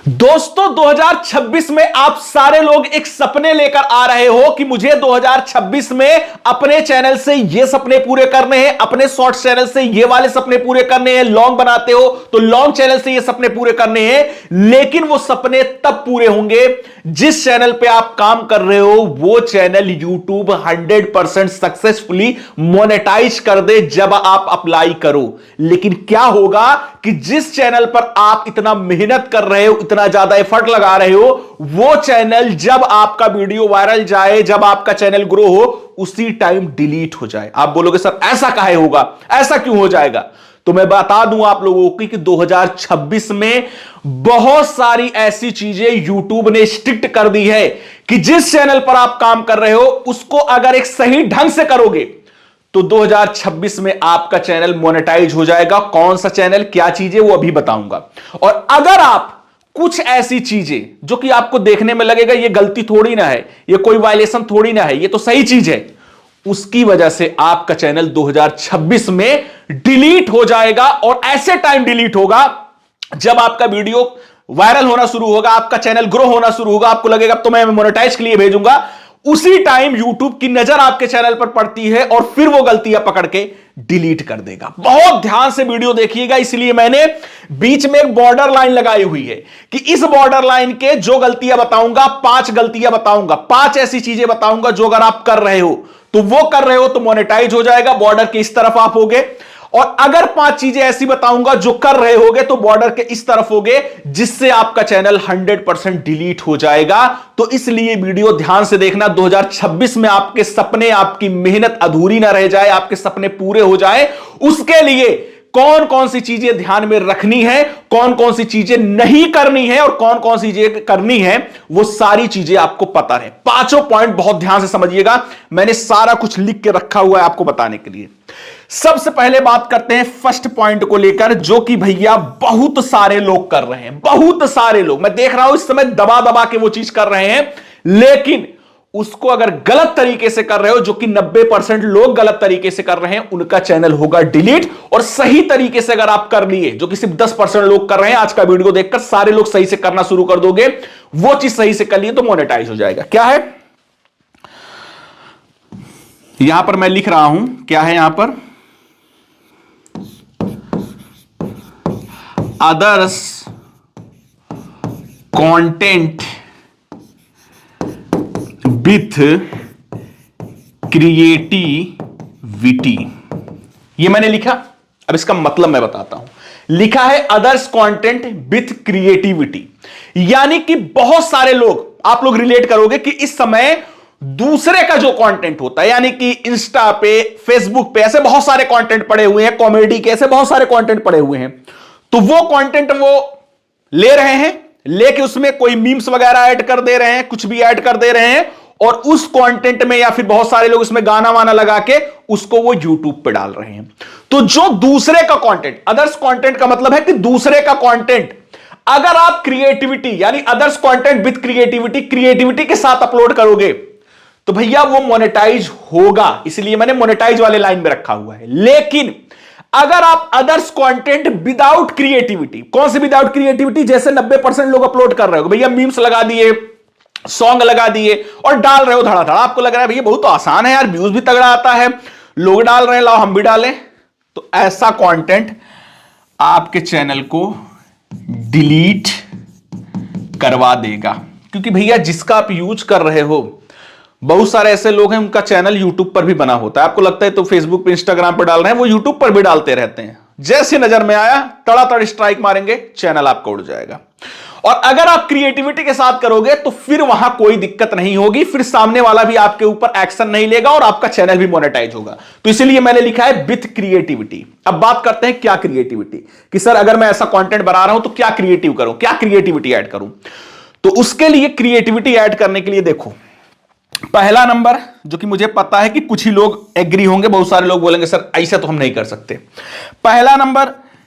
दोस्तों 2026 में आप सारे लोग एक सपने लेकर आ रहे हो कि मुझे 2026 में अपने चैनल से ये सपने पूरे करने हैं, अपने शॉर्ट्स चैनल से ये वाले सपने पूरे करने हैं। लॉन्ग बनाते हो तो लॉन्ग चैनल से ये सपने पूरे करने हैं, लेकिन वो सपने तब पूरे होंगे जिस चैनल पे आप काम कर रहे हो वो चैनल YouTube 100% सक्सेसफुली मोनेटाइज कर दे जब आप अप्लाई करो। लेकिन क्या होगा कि जिस चैनल पर आप इतना मेहनत कर रहे हो, इतना ज्यादा एफर्ट लगा रहे हो, वो चैनल जब आपका वीडियो वायरल जाए, जब आपका चैनल ग्रो हो, उसी टाइम डिलीट हो जाए। आप बोलोगे सर ऐसा काहे होगा, ऐसा क्यों हो जाएगा? तो मैं बता दूं आप लोगों को कि 2026 में बहुत सारी ऐसी चीजें YouTube ने स्ट्रिक्ट कर दी है कि जिस चैनल पर आप काम कर रहे हो उसको अगर एक सही ढंग से करोगे तो 2026 में आपका चैनल मोनेटाइज हो जाएगा। कौन सा चैनल, क्या चीजें, वो अभी बताऊंगा। और अगर आप कुछ ऐसी चीजें जो कि आपको देखने में लगेगा ये गलती थोड़ी ना है, ये कोई वायलेशन थोड़ी ना है, ये तो सही चीज है, उसकी वजह से आपका चैनल 2026 में डिलीट हो जाएगा। और ऐसे टाइम डिलीट होगा जब आपका वीडियो वायरल होना शुरू होगा, आपका चैनल ग्रो होना शुरू होगा, आपको लगेगा तो मैं मोनेटाइज के लिए भेजूंगा, उसी टाइम YouTube की नजर आपके चैनल पर पड़ती है और फिर वो गलतियां पकड़ के डिलीट कर देगा। बहुत ध्यान से वीडियो देखिएगा, इसलिए मैंने बीच में एक बॉर्डर लाइन लगाई हुई है कि इस बॉर्डर लाइन के जो गलतियां बताऊंगा, 5 गलतियां बताऊंगा, 5 ऐसी चीजें बताऊंगा जो अगर आप कर रहे हो तो वो कर रहे हो तो मोनेटाइज हो जाएगा, बॉर्डर के इस तरफ आप होगे। और अगर 5 चीजें ऐसी बताऊंगा जो कर रहे होगे तो बॉर्डर के इस तरफ होगे, जिससे आपका चैनल 100% डिलीट हो जाएगा। तो इसलिए वीडियो ध्यान से देखना, 2026 में आपके सपने, आपकी मेहनत अधूरी ना रह जाए, आपके सपने पूरे हो जाए, उसके लिए कौन कौन सी चीजें ध्यान में रखनी है, कौन कौन सी चीजें नहीं करनी है और कौन कौन सी चीजें करनी है, वो सारी चीजें आपको पता है। 5 पॉइंट बहुत ध्यान से समझिएगा, मैंने सारा कुछ लिख के रखा हुआ है आपको बताने के लिए। सबसे पहले बात करते हैं फर्स्ट पॉइंट को लेकर, जो कि भैया बहुत सारे लोग कर रहे हैं, बहुत सारे लोग, मैं देख रहा हूं इस समय दबा दबा के वो चीज कर रहे हैं, लेकिन उसको अगर गलत तरीके से कर रहे हो, जो कि 90% लोग गलत तरीके से कर रहे हैं, उनका चैनल होगा डिलीट। और सही तरीके से अगर आप कर लिए, जो कि सिर्फ 10% लोग कर रहे हैं, आज का वीडियो देखकर सारे लोग सही से करना शुरू कर दोगे, वो चीज सही से कर लिए तो मोनेटाइज हो जाएगा। क्या है यहां पर मैं लिख रहा हूं, क्या है यहां पर, अदर्स कंटेंट विथ क्रिएटिविटी। ये मैंने लिखा, अब इसका मतलब मैं बताता हूं। लिखा है अदर्स कंटेंट विथ क्रिएटिविटी, यानी कि बहुत सारे लोग, आप लोग रिलेट करोगे कि इस समय दूसरे का जो कंटेंट होता है, यानी कि इंस्टा पे, फेसबुक पे ऐसे बहुत सारे कंटेंट पड़े हुए हैं, कॉमेडी के ऐसे बहुत सारे कंटेंट पड़े हुए हैं, तो वो कंटेंट वो ले रहे हैं, लेके उसमें कोई मीम्स वगैरह ऐड कर दे रहे हैं, कुछ भी ऐड कर दे रहे हैं, और उस कंटेंट में या फिर बहुत सारे लोग उसमें गाना वाना लगा के उसको वो YouTube पे डाल रहे हैं। तो जो दूसरे का कंटेंट, अदर्स कंटेंट का मतलब है कि दूसरे का कंटेंट अगर आप क्रिएटिविटी यानी others content with creativity, creativity के साथ अपलोड करोगे तो भैया वो मोनेटाइज होगा, इसलिए मैंने मोनेटाइज वाले लाइन में रखा हुआ है। लेकिन अगर आप अदर्स कंटेंट विदाउट क्रिएटिविटी, कौन सी विदाउट क्रिएटिविटी, जैसे 90% लोग अपलोड कर रहे हो, भैया मीम्स लगा दिए, सॉन्ग लगा दिए और डाल रहे हो धड़ाधड़, आपको लग रहा है भैया बहुत तो आसान है यार, व्यूज भी तगड़ा आता है, लोग डाल रहे हैं, लाओ हम भी डालें, तो ऐसा कंटेंट आपके चैनल को डिलीट करवा देगा। क्योंकि भैया जिसका आप यूज कर रहे हो, बहुत सारे ऐसे लोग हैं उनका चैनल यूट्यूब पर भी बना होता है, आपको लगता है तो फेसबुक पे, इंस्टाग्राम पर डाल रहे हैं, वो यूट्यूब पर भी डालते रहते हैं, जैसे नजर में आया तड़ातड़ स्ट्राइक मारेंगे, चैनल आपका उड़ जाएगा। और अगर आप क्रिएटिविटी के साथ करोगे तो फिर वहां कोई दिक्कत नहीं होगी, फिर सामने वाला भी आपके ऊपर एक्शन नहीं लेगा और आपका चैनल भी मोनेटाइज होगा। तो इसलिए मैंने लिखा है विथ क्रिएटिविटी। अब बात करते हैं क्या क्रिएटिविटी, कि सर अगर मैं ऐसा कंटेंट बना रहा हूं तो क्या क्रिएटिव करूं, क्या क्रिएटिविटी ऐड करूं। तो उसके लिए क्रिएटिविटी ऐड करने के लिए देखो, पहला नंबर, जो कि मुझे पता है कि कुछ ही लोग एग्री होंगे, बहुत सारे लोग बोलेंगे सर ऐसा तो हम नहीं कर सकते। पहला नंबर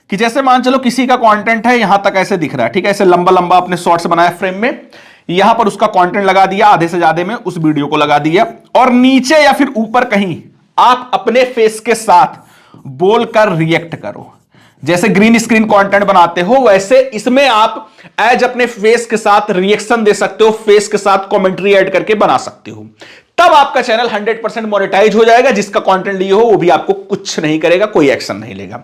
कि जैसे मान चलो किसी का कंटेंट है, यहां तक ऐसे दिख रहा है, ठीक है, ऐसे लंबा लंबा अपने शॉर्ट्स बनाया फ्रेम में, यहां पर उसका कंटेंट लगा दिया, आधे से ज्यादा में उस वीडियो को लगा दिया, और नीचे या फिर ऊपर कहीं आप अपने फेस के साथ बोलकर रिएक्ट करो। जैसे ग्रीन स्क्रीन कंटेंट बनाते हो वैसे इसमें आप एज अपने फेस के साथ रिएक्शन दे सकते हो, फेस के साथ कमेंट्री ऐड करके बना सकते हो। तब आपका चैनल 100% मोनेटाइज हो जाएगा। जिसका कंटेंट लिए हो वो भी आपको कुछ नहीं करेगा, कोई एक्शन नहीं लेगा।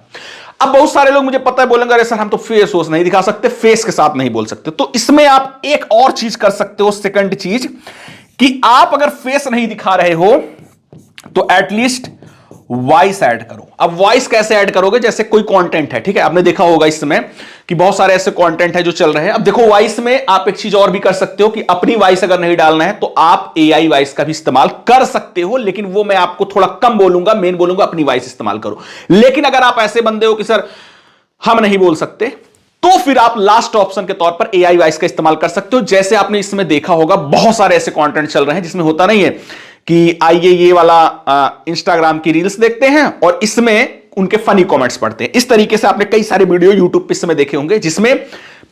अब बहुत सारे लोग मुझे पता है बोलेंगे अरे सर हम तो फेस वोस नहीं दिखा सकते, फेस के साथ नहीं बोल सकते। तो इसमें आप एक और चीज कर सकते हो, सेकंड चीज, कि आप अगर फेस नहीं दिखा रहे हो तो एटलीस्ट वॉइस ऐड करो। अब वॉइस कैसे ऐड करोगे? जैसे कोई कंटेंट है, ठीक है, आपने देखा होगा इस समय कि बहुत सारे ऐसे कंटेंट है जो चल रहे हैं। अब देखो वॉइस में आप एक चीज और भी कर सकते हो कि अपनी वॉइस अगर नहीं डालना है तो आप एआई वॉइस का भी इस्तेमाल कर सकते हो, लेकिन वो मैं आपको थोड़ा कम बोलूंगा, मेन बोलूंगा अपनी वॉइस इस्तेमाल करो। लेकिन अगर आप ऐसे बंदे हो कि सर हम नहीं बोल सकते, तो फिर आप लास्ट ऑप्शन के तौर पर एआई वॉइस का इस्तेमाल कर सकते हो। जैसे आपने इसमें देखा होगा बहुत सारे ऐसे कंटेंट चल रहे हैं जिसमें होता नहीं है कि आइए ये वाला इंस्टाग्राम की रील्स देखते हैं और इसमें उनके फनी कमेंट्स पढ़ते हैं। इस तरीके से आपने कई सारे वीडियो यूट्यूब पे इस समय देखे होंगे जिसमें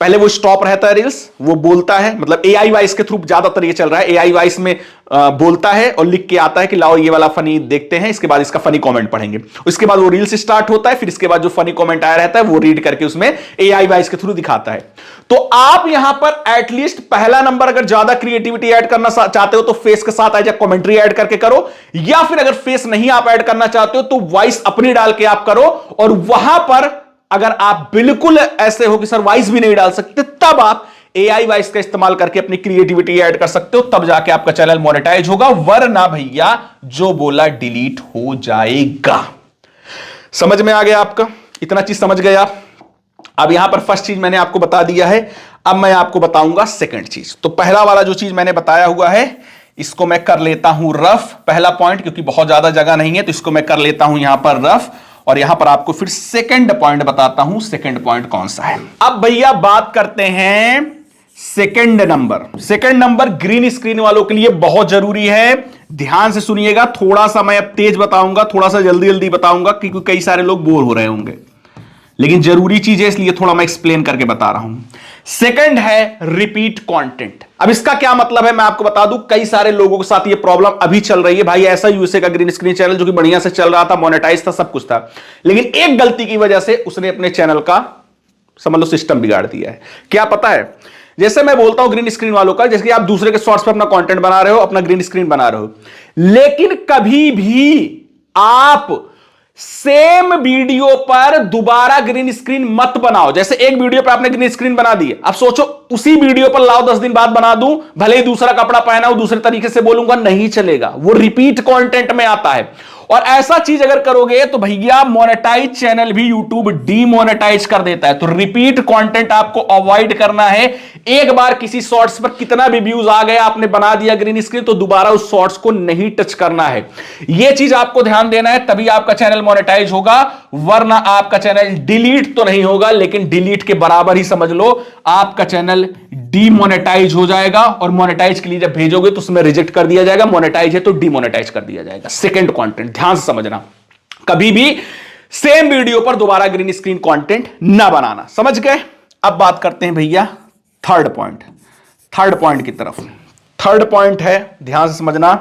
पहले वो स्टॉप रहता है रील्स, वो बोलता है, मतलब एआई वॉइस के थ्रू ज्यादातर ये चल रहा है। एआई वॉइस में बोलता है और लिख के आता है कि लाओ ये वाला फनी देखते हैं, इसके बाद इसका फनी कमेंट पढ़ेंगे। उसके बाद वो रील्स स्टार्ट होता है, फिर इसके बाद जो फनी कमेंट आया रहता है वो रीड करके उसमें एआई वॉइस के थ्रू दिखाता है। तो आप यहां पर एटलीस्ट पहला नंबर अगर ज्यादा क्रिएटिविटी ऐड करना चाहते हो तो फेस के साथ एज कमेंट्री ऐड करके करो, या फिर अगर फेस नहीं आप ऐड करना चाहते हो तो वॉइस अपनी डाल के आप करो। और वहां पर अगर आप बिल्कुल ऐसे हो कि सर वॉइस भी नहीं डाल सकते, तब आप एआई वॉइस का इस्तेमाल करके अपनी क्रिएटिविटी ऐड कर सकते हो, तब जाके आपका चैनल मोनेटाइज होगा। वरना भैया जो बोला डिलीट हो जाएगा। समझ में आ गया आपका? इतना चीज समझ गए आप? अब यहां पर फर्स्ट चीज मैंने आपको बता दिया है, अब मैं आपको बताऊंगा सेकंड चीज। तो पहला वाला जो चीज मैंने बताया हुआ है इसको मैं कर लेता हूं रफ, पहला पॉइंट, क्योंकि बहुत ज्यादा जगह नहीं है तो इसको मैं कर लेता हूं यहां पर रफ, और यहां पर आपको फिर सेकंड पॉइंट बताता हूं। सेकंड पॉइंट कौन सा है? अब भैया बात करते हैं second number. Second number green screen वालों के लिए बहुत जरूरी है, ध्यान से सुनिएगा। थोड़ा सा मैं अब तेज बताऊंगा, थोड़ा सा जल्दी जल्दी बताऊंगा क्योंकि कई सारे लोग बोर हो रहे होंगे, लेकिन जरूरी चीज है इसलिए थोड़ा मैं एक्सप्लेन करके बता रहा हूं। सेकंड है रिपीट कंटेंट। अब इसका क्या मतलब है मैं आपको बता दूं, कई सारे लोगों के साथ ये प्रॉब्लम अभी चल रही है। भाई ऐसा यूएसए का ग्रीन स्क्रीन चैनल जो कि बढ़िया से चल रहा था, मोनेटाइज था, सब कुछ था, लेकिन एक गलती की वजह से उसने अपने चैनल का समझ लो सिस्टम बिगाड़ दिया है। क्या पता है? जैसे मैं बोलता हूं ग्रीन स्क्रीन वालों का, जैसे कि आप दूसरे के शॉर्ट्स पर अपना कंटेंट बना रहे हो, अपना ग्रीन स्क्रीन बना रहे हो, लेकिन कभी भी आप सेम वीडियो पर दोबारा ग्रीन स्क्रीन मत बनाओ। जैसे एक वीडियो पर आपने ग्रीन स्क्रीन बना दी, अब सोचो उसी वीडियो पर लाओ 10 दिन बाद बना दूं, भले ही दूसरा कपड़ा पहना हो, दूसरे तरीके से बोलूंगा, नहीं चलेगा। वो रिपीट कंटेंट में आता है। और ऐसा चीज अगर करोगे तो भैया मोनेटाइज चैनल भी यूट्यूब डीमोनेटाइज कर देता है। तो रिपीट कंटेंट आपको अवॉइड करना है। एक बार किसी शॉर्ट्स पर कितना भी व्यूज आ गया, आपने बना दिया ग्रीन स्क्रीन, तो दोबारा उस शॉर्ट्स को नहीं टच करना है। यह चीज आपको ध्यान देना है, तभी आपका चैनल मोनेटाइज होगा। वरना आपका चैनल डिलीट तो नहीं होगा, लेकिन डिलीट के बराबर ही समझ लो आपका चैनल डीमोनेटाइज हो जाएगा। और मोनेटाइज के लिए जब भेजोगे तो उसमें रिजेक्ट कर दिया जाएगा, मोनेटाइज है तो डीमोनेटाइज कर दिया जाएगा। सेकंड कंटेंट ध्यान से समझना, कभी भी सेम वीडियो पर दोबारा ग्रीन स्क्रीन कंटेंट ना बनाना। समझ गए? अब बात करते हैं भैया थर्ड पॉइंट। थर्ड पॉइंट की तरफ। थर्ड पॉइंट है, ध्यान से समझना,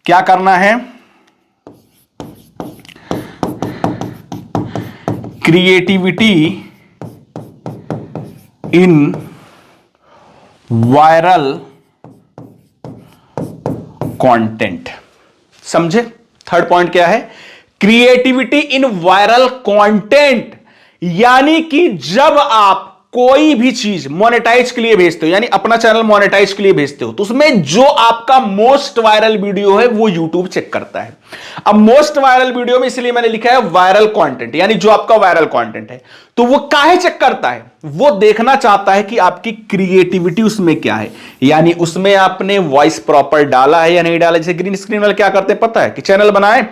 क्या करना है? Creativity in viral content. समझे? थर्ड पॉइंट क्या है? Creativity in viral content. यानी कि जब आप कोई भी चीज मोनेटाइज के लिए भेजते हो, यानी अपना चैनल मोनेटाइज के लिए भेजते हो, तो उसमें जो आपका मोस्ट वायरल वीडियो है वो यूट्यूब चेक करता है। अब मोस्ट वायरल वीडियो में इसलिए मैंने लिखा है वायरल कंटेंट, यानी जो आपका वायरल कंटेंट है। तो वो काहे चेक करता है? वो देखना चाहता है कि आपकी क्रिएटिविटी उसमें क्या है, यानी उसमें आपने वॉइस प्रॉपर डाला है या नहीं डाला। जैसे ग्रीन स्क्रीन वाले क्या करते हैं पता है? कि चैनल बनाए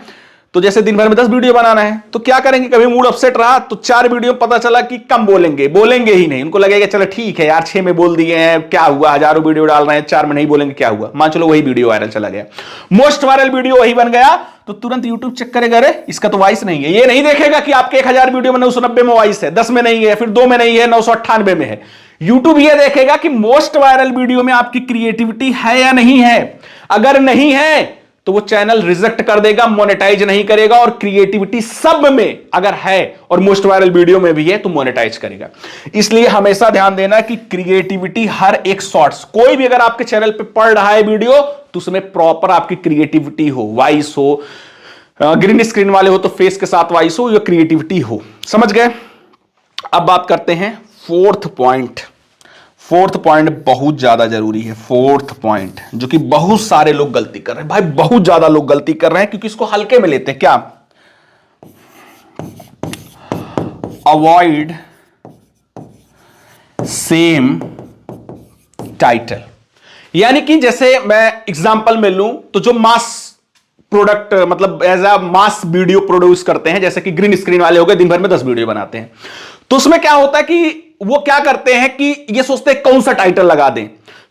तो जैसे दिन भर में 10 वीडियो बनाना है, तो क्या करेंगे, कभी मूड अपसेट रहा तो 4 वीडियो पता चला कि कम बोलेंगे ही नहीं। उनको लगेगा चलो ठीक है यार 6 में बोल दिए हैं, क्या हुआ, हजारों वीडियो डाल रहे हैं, 4 में नहीं बोलेंगे, क्या हुआ। मान चलो वही वीडियो वायरल चला गया, मोस्ट वायरल वीडियो वही बन गया, तो तुरंत यूट्यूब चेक करेगा, अरे इसका तो वॉइस नहीं है। ये नहीं देखेगा कि आपके 1000 वीडियो में 990 में वॉइस है, 10 में नहीं है, फिर 2 में नहीं है, 998 में है। यूट्यूब ये देखेगा कि मोस्ट वायरल वीडियो में आपकी क्रिएटिविटी है या नहीं है। अगर नहीं है तो वो चैनल रिजेक्ट कर देगा, मोनेटाइज नहीं करेगा। और क्रिएटिविटी सब में अगर है और मोस्ट वायरल वीडियो में भी है तो मोनेटाइज करेगा। इसलिए हमेशा ध्यान देना कि क्रिएटिविटी हर एक शॉर्ट्स, कोई भी अगर आपके चैनल पे पड़ रहा है वीडियो तो उसमें प्रॉपर आपकी क्रिएटिविटी हो, वॉइस हो, ग्रीन स्क्रीन वाले हो तो फेस के साथ वॉइस हो या क्रिएटिविटी हो। समझ गए? अब बात करते हैं फोर्थ पॉइंट। फोर्थ पॉइंट बहुत ज्यादा जरूरी है। फोर्थ पॉइंट जो कि बहुत सारे लोग गलती कर रहे हैं, भाई बहुत ज्यादा लोग गलती कर रहे हैं क्योंकि इसको हल्के में लेते हैं। क्या? Avoid same title. यानी कि जैसे मैं एग्जांपल में लूं तो जो मास प्रोडक्ट मतलब as a mass video produce करते हैं, जैसे कि ग्रीन स्क्रीन वाले हो गए, दिन भर में 10 वीडियो बनाते हैं, तो उसमें क्या होता है कि वो क्या करते हैं कि ये सोचते हैं कौन सा टाइटल लगा दें,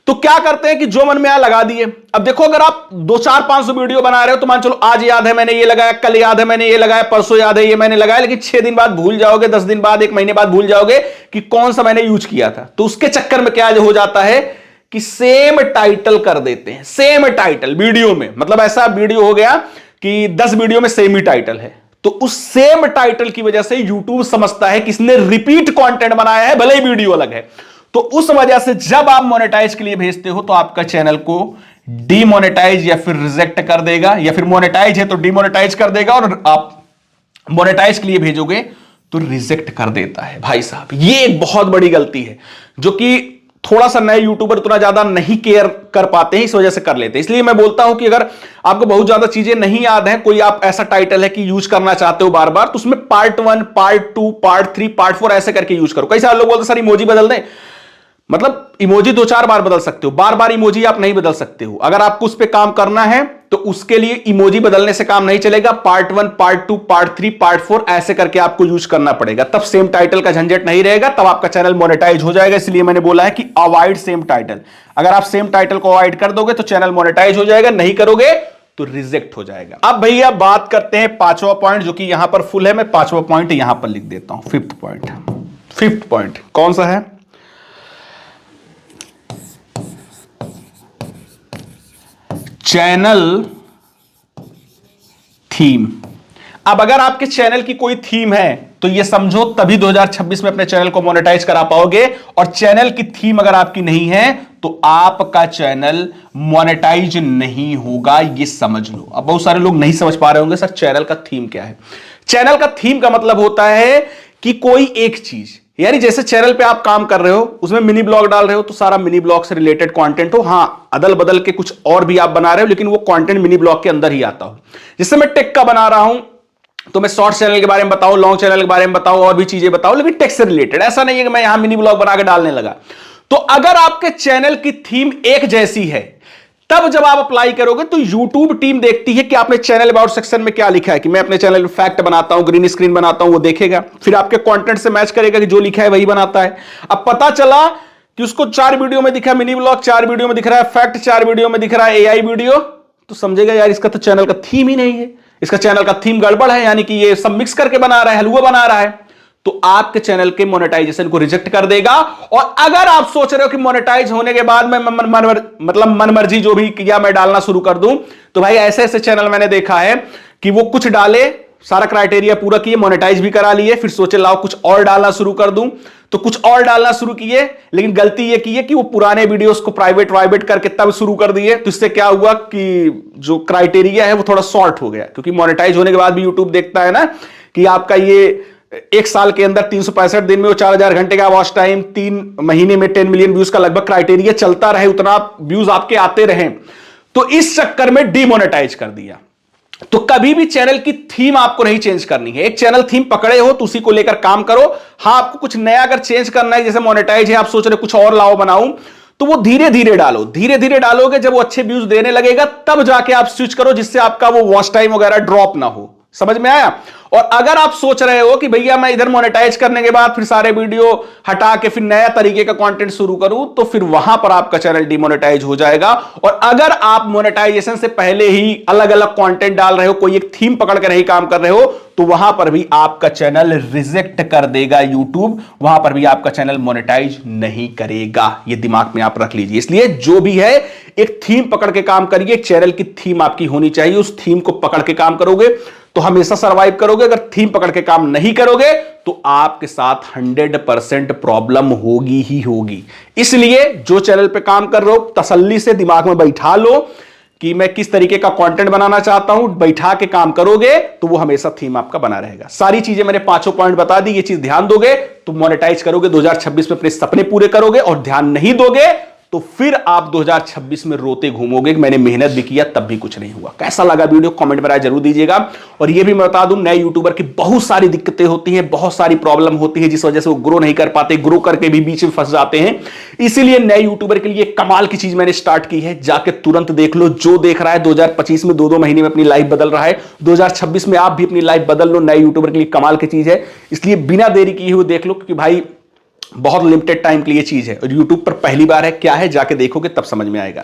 तो क्या करते हैं कि जो मन में आया लगा दिए। अब देखो अगर आप 200-400-500 वीडियो बना रहे हो तो मान चलो आज याद है मैंने ये लगाया, कल याद है मैंने ये लगाया, परसों याद है ये मैंने लगाया, लेकिन 6 दिन बाद भूल जाओगे, 10 दिन बाद, 1 महीने बाद भूल जाओगे कि कौन सा मैंने यूज किया था। तो उसके चक्कर में क्या हो जाता है कि सेम टाइटल कर देते हैं। सेम टाइटल वीडियो में, मतलब ऐसा वीडियो हो गया कि 10 वीडियो में सेम ही टाइटल है, तो उस सेम टाइटल की वजह से YouTube समझता है कि इसने रिपीट कंटेंट बनाया है, भले ही वीडियो अलग है। तो उस वजह से जब आप मोनेटाइज के लिए भेजते हो तो आपका चैनल को डीमोनेटाइज या फिर रिजेक्ट कर देगा, या फिर मोनेटाइज है तो डीमोनेटाइज कर देगा, और आप मोनेटाइज के लिए भेजोगे तो रिजेक्ट कर देता है। भाई साहब ये एक बहुत बड़ी गलती है जो कि थोड़ा सा नए यूट्यूबर उतना ज्यादा नहीं केयर कर पाते हैं, इस वजह से कर लेते हैं। इसलिए मैं बोलता हूं कि अगर आपको बहुत ज्यादा चीजें नहीं याद है, कोई आप ऐसा टाइटल है कि यूज करना चाहते हो बार बार, तो उसमें पार्ट 1, पार्ट 2, पार्ट 3, पार्ट 4 ऐसे करके यूज करो। कई सारे लोग बोलते सर इमोजी बदल दें, मतलब इमोजी 2-4 बार बदल सकते हो, बार बार इमोजी आप नहीं बदल सकते हो। अगर आपको उस पर काम करना है तो उसके लिए इमोजी बदलने से काम नहीं चलेगा। पार्ट 1, पार्ट 2, पार्ट 3, पार्ट 4 ऐसे करके आपको यूज करना पड़ेगा, तब सेम टाइटल का झंझट नहीं रहेगा, तब आपका चैनल मोनेटाइज हो जाएगा। इसलिए मैंने बोला है कि अवॉइड सेम टाइटल। अगर आप सेम टाइटल को अवॉइड कर दोगे तो चैनल मोनेटाइज हो जाएगा, नहीं करोगे तो रिजेक्ट हो जाएगा। अब भैया बात करते हैं 5वां पॉइंट, जो कि यहां पर फुल है, मैं 5वां पॉइंट यहां पर लिख देता हूं। 5th point. 5th पॉइंट कौन सा है? Channel theme. अब अगर आपके चैनल की कोई थीम है तो ये समझो तभी 2026 में अपने चैनल को मोनेटाइज करा पाओगे, और चैनल की थीम अगर आपकी नहीं है तो आपका चैनल मोनेटाइज नहीं होगा, ये समझ लो। अब बहुत सारे लोग नहीं समझ पा रहे होंगे सर चैनल का थीम क्या है। चैनल का थीम का मतलब होता है कि कोई एक चीज, यानी जैसे चैनल पे आप काम कर रहे हो, उसमें मिनी ब्लॉग डाल रहे हो तो सारा मिनी ब्लॉग से रिलेटेड कंटेंट हो। हां अदल बदल के कुछ और भी आप बना रहे हो, लेकिन वो कंटेंट मिनी ब्लॉग के अंदर ही आता हो। जैसे मैं टेक का बना रहा हूं तो मैं शॉर्ट चैनल के बारे में बताऊं, लॉन्ग चैनल के बारे में बताऊं, और भी चीजें बताऊं, लेकिन टेक से रिलेटेड। ऐसा नहीं है कि मैं यहां मिनी ब्लॉग बना के डालने लगा। तो अगर आपके चैनल की थीम एक जैसी है, तब जब आप अप्लाई करोगे तो YouTube टीम देखती है कि आपने चैनल अबाउट सेक्शन में क्या लिखा है, कि मैं अपने चैनल में फैक्ट बनाता हूं, ग्रीन स्क्रीन बनाता हूं, वो देखेगा, फिर आपके कंटेंट से मैच करेगा कि जो लिखा है वही बनाता है। अब पता चला कि उसको 4 वीडियो में दिखा मिनी ब्लॉग, 4 वीडियो में दिख रहा है फैक्ट, 4 वीडियो में दिख रहा है AI वीडियो, तो समझेगा यार इसका तो चैनल का थीम ही नहीं है, इसका चैनल का थीम गड़बड़ है, यानी कि ये सब मिक्स करके बना रहा है, हलवा बना रहा है। तो आपके चैनल के मोनेटाइजेशन को रिजेक्ट कर देगा। और अगर आप सोच रहे हो कि मोनेटाइज होने के बाद मैं मनमर्जी जो भी किया मैं डालना शुरू कर दूं, तो भाई ऐसे ऐसे चैनल मैंने देखा है कि वो कुछ डाले, सारा क्राइटेरिया पूरा किए, मोनेटाइज भी करा लिए, फिर सोचे लाओ कुछ और डालना शुरू कर दूं, तो कुछ और डालना शुरू किए, लेकिन गलती ये की है कि वो पुराने वीडियोस को प्राइवेट करके तब शुरू कर दिए। तो इससे क्या हुआ कि जो क्राइटेरिया है वो थोड़ा शॉर्ट हो गया, क्योंकि मोनेटाइज होने के बाद भी यूट्यूब देखता है ना कि आपका ये 1 साल के अंदर 365 दिन में वो 4000 घंटे का वॉच टाइम, 3 महीने में 10 मिलियन व्यूज का लगभग क्राइटेरिया चलता रहे, उतना व्यूज आपके आते रहे, तो इस चक्कर में डीमोनेटाइज कर दिया। तो कभी भी चैनल की थीम आपको नहीं चेंज करनी है। एक चैनल थीम पकड़े हो तो उसी को लेकर काम करो। हां आपको कुछ नया अगर चेंज करना है, जैसे मोनेटाइज है, आप सोच रहे कुछ और लाओ बनाऊं, तो वो धीरे धीरे डालो, धीरे धीरे डालोगे, जब वो अच्छे व्यूज देने लगेगा तब जाके आप स्विच करो, जिससे आपका वो वॉच टाइम वगैरह ड्रॉप ना हो। समझ में आया? और अगर आप सोच रहे हो कि भैया मैं इधर मोनेटाइज करने के बाद फिर सारे वीडियो हटा के फिर नया तरीके का कंटेंट शुरू करूं, तो फिर वहां पर आपका चैनल डिमोनेटाइज हो जाएगा। और अगर आप मोनेटाइजेशन से पहले ही अलग अलग कंटेंट डाल रहे हो, कोई एक थीम पकड़ कर नहीं काम कर रहे हो, तो वहां पर भी आपका चैनल रिजेक्ट कर देगा यूट्यूब, वहां पर भी आपका चैनल मोनेटाइज नहीं करेगा। यह दिमाग में आप रख लीजिए। इसलिए जो भी है, एक थीम पकड़ के काम करिए। चैनल की थीम आपकी होनी चाहिए, उस थीम को पकड़ के काम करोगे तो हमेशा सरवाइव करोगे। अगर थीम पकड़ के काम नहीं करोगे तो आपके साथ 100% प्रॉब्लम होगी ही होगी। इसलिए जो चैनल पे काम कर रहे हो, तसल्ली से दिमाग में बैठा लो कि मैं किस तरीके का कंटेंट बनाना चाहता हूं। बैठा के काम करोगे तो वो हमेशा थीम आपका बना रहेगा। सारी चीजें मैंने 5 पॉइंट बता दी, ये चीज ध्यान दोगे तो मोनेटाइज करोगे, 2026 में अपने सपने पूरे करोगे। और ध्यान नहीं दोगे तो फिर आप 2026 में रोते घूमोगे कि मैंने मेहनत भी किया तब भी कुछ नहीं हुआ। कैसा लगा वीडियो कमेंट में राय जरूर दीजिएगा। और यह भी मैं बता दूं, नए यूट्यूबर की बहुत सारी दिक्कतें होती हैं, बहुत सारी प्रॉब्लम होती है, जिस वजह से वो ग्रो नहीं कर पाते, ग्रो करके भी बीच में फंस जाते हैं। इसीलिए नए यूट्यूबर के लिए कमाल की चीज मैंने स्टार्ट की है, जाके तुरंत देख लो। जो देख रहा है 2025 में 2-2 महीने में अपनी लाइफ बदल रहा है, 2026 में आप भी अपनी लाइफ बदल लो। नए यूट्यूबर के लिए कमाल की चीज है, इसलिए बिना देरी किए हुए देख लो, क्योंकि भाई बहुत लिमिटेड टाइम के लिए चीज है और YouTube पर पहली बार है। क्या है जाके देखोगे तब समझ में आएगा।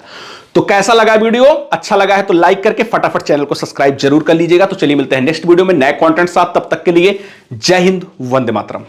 तो कैसा लगा वीडियो? अच्छा लगा है तो लाइक करके फटाफट चैनल को सब्सक्राइब जरूर कर लीजिएगा। तो चलिए मिलते हैं नेक्स्ट वीडियो में नए कंटेंट साथ। तब तक के लिए जय हिंद, वंदे मातरम।